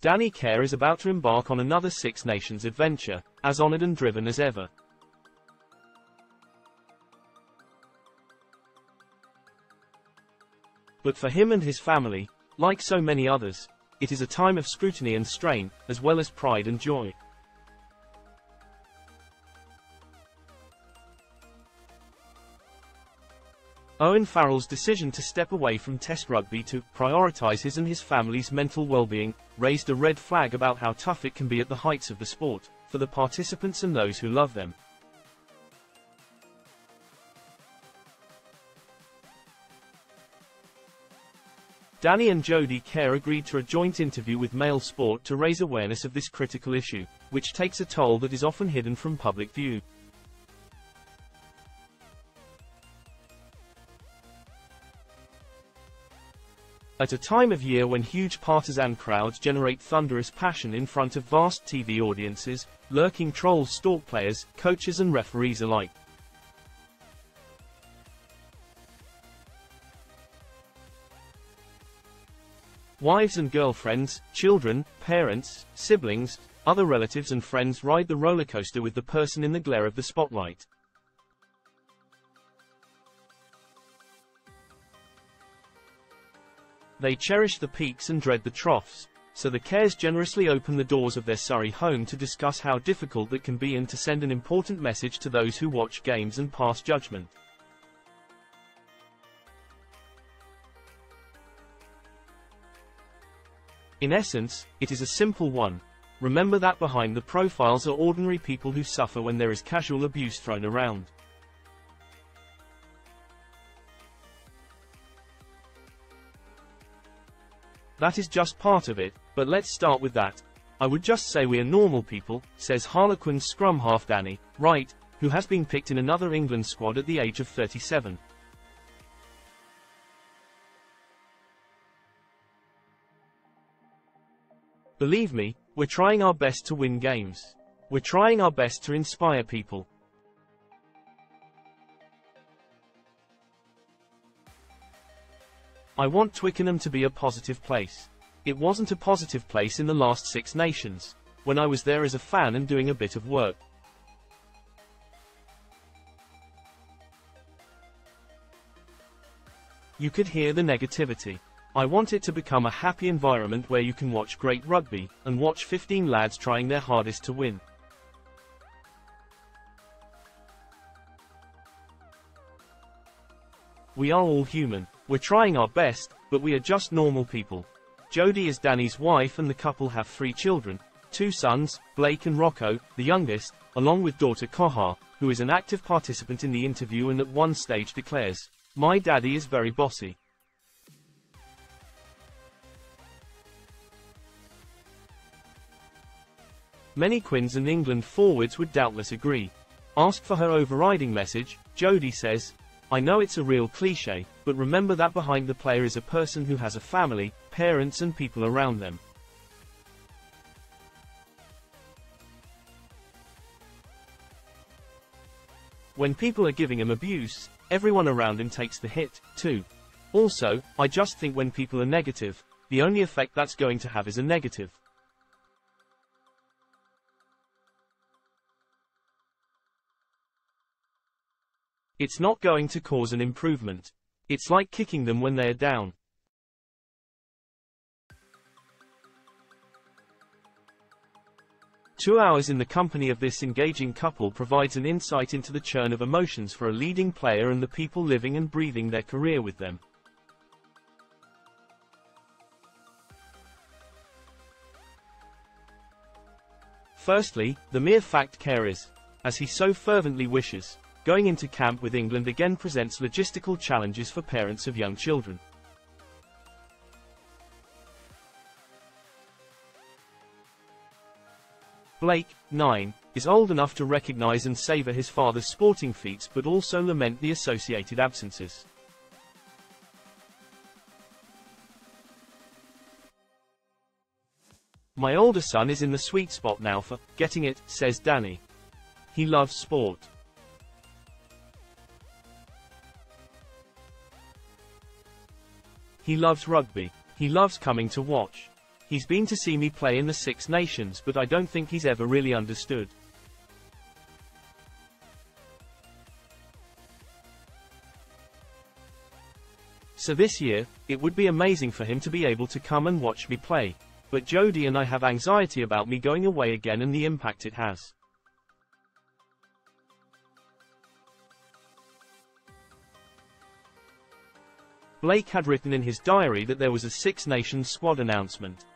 Danny Kerr is about to embark on another Six Nations adventure, as honored and driven as ever. But for him and his family, like so many others, it is a time of scrutiny and strain, as well as pride and joy. Owen Farrell's decision to step away from Test rugby to prioritize his and his family's mental well-being raised a red flag about how tough it can be at the heights of the sport, for the participants and those who love them. Danny and Jodie Kerr agreed to a joint interview with Mail Sport to raise awareness of this critical issue, which takes a toll that is often hidden from public view. At a time of year when huge partisan crowds generate thunderous passion in front of vast TV audiences, lurking trolls stalk players, coaches and referees alike. Wives and girlfriends, children, parents, siblings, other relatives and friends ride the roller coaster with the person in the glare of the spotlight. They cherish the peaks and dread the troughs, so the Kerrs generously open the doors of their Surrey home to discuss how difficult that can be and to send an important message to those who watch games and pass judgment. In essence, it is a simple one. Remember that behind the profiles are ordinary people who suffer when there is casual abuse thrown around. That is just part of it, but let's start with that. I would just say we are normal people, says Harlequin scrum half Danny Wright, who has been picked in another England squad at the age of 37. Believe me, we're trying our best to win games. We're trying our best to inspire people. I want Twickenham to be a positive place. It wasn't a positive place in the last Six Nations, when I was there as a fan and doing a bit of work. You could hear the negativity. I want it to become a happy environment where you can watch great rugby, and watch 15 lads trying their hardest to win. We are all human. We're trying our best, but we are just normal people. Jodie is Danny's wife and the couple have 3 children, 2 sons, Blake and Rocco, the youngest, along with daughter Kohar, who is an active participant in the interview and at one stage declares, "My daddy is very bossy." Many Quins and England forwards would doubtless agree. Asked for her overriding message, Jodie says, "I know it's a real cliché, but remember that behind the player is a person who has a family, parents and people around them. When people are giving him abuse, everyone around him takes the hit, too. Also, I just think when people are negative, the only effect that's going to have is a negative. It's not going to cause an improvement. It's like kicking them when they're down." "2 hours in the company of this engaging couple provides an insight into the churn of emotions for a leading player and the people living and breathing their career with them. Firstly, the mere fact Kerr is, as he so fervently wishes, going into camp with England again presents logistical challenges for parents of young children. Blake, 9, is old enough to recognize and savor his father's sporting feats but also lament the associated absences. My older son is in the sweet spot now for getting it, says Danny. He loves sport. He loves rugby. He loves coming to watch. He's been to see me play in the Six Nations, but I don't think he's ever really understood. So this year, it would be amazing for him to be able to come and watch me play. But Jodie and I have anxiety about me going away again and the impact it has. Blake had written in his diary that there was a Six Nations squad announcement.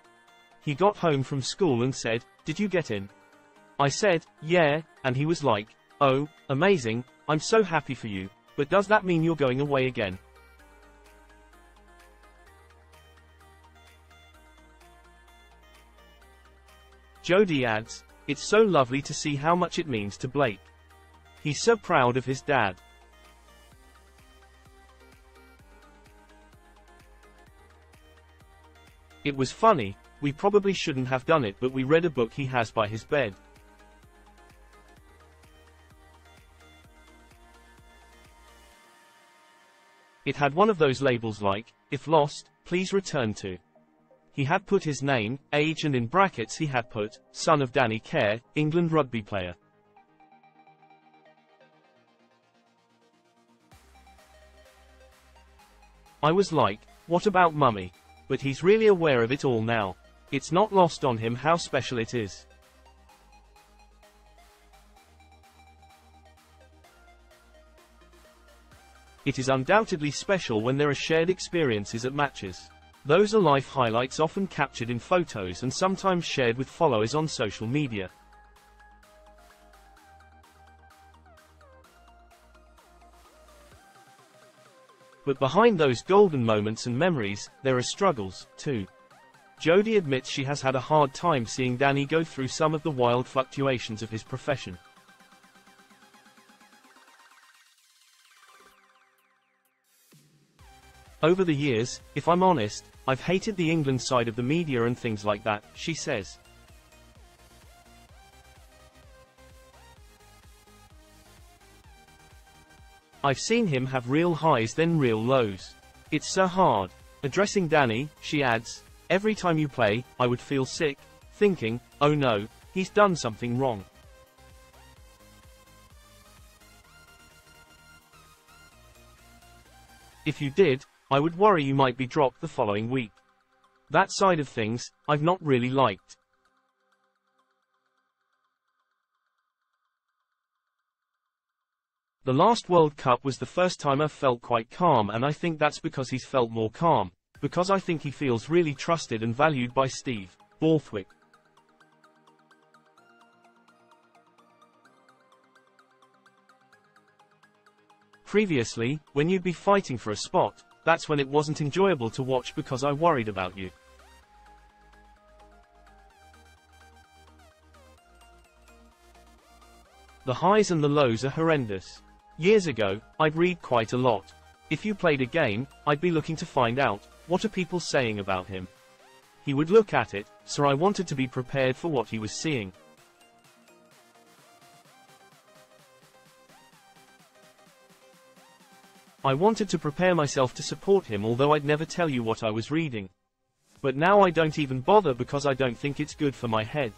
He got home from school and said, "Did you get in?" I said, "Yeah," and he was like, "Oh, amazing, I'm so happy for you, but does that mean you're going away again?" Jodie adds, "It's so lovely to see how much it means to Blake. He's so proud of his dad." It was funny, we probably shouldn't have done it, but we read a book he has by his bed. It had one of those labels like, "If lost, please return to." He had put his name, age, and in brackets he had put, "Son of Danny Care, England rugby player." I was like, what about Mummy? But he's really aware of it all now. It's not lost on him how special it is. It is undoubtedly special when there are shared experiences at matches. Those are life highlights often captured in photos and sometimes shared with followers on social media. But behind those golden moments and memories, there are struggles, too. Jodie admits she has had a hard time seeing Danny go through some of the wild fluctuations of his profession. Over the years, if I'm honest, I've hated the England side of the media and things like that, she says. I've seen him have real highs then real lows. It's so hard. Addressing Danny, she adds, "Every time you play, I would feel sick, thinking, oh no, he's done something wrong. If you did, I would worry you might be dropped the following week. That side of things, I've not really liked." The last World Cup was the first time I've felt quite calm, and I think that's because he's felt more calm, because I think he feels really trusted and valued by Steve Borthwick. Previously, when you'd be fighting for a spot, that's when it wasn't enjoyable to watch because I worried about you. The highs and the lows are horrendous. Years ago, I'd read quite a lot. If you played a game, I'd be looking to find out, what are people saying about him? He would look at it, so I wanted to be prepared for what he was seeing. I wanted to prepare myself to support him, although I'd never tell you what I was reading. But now I don't even bother because I don't think it's good for my head.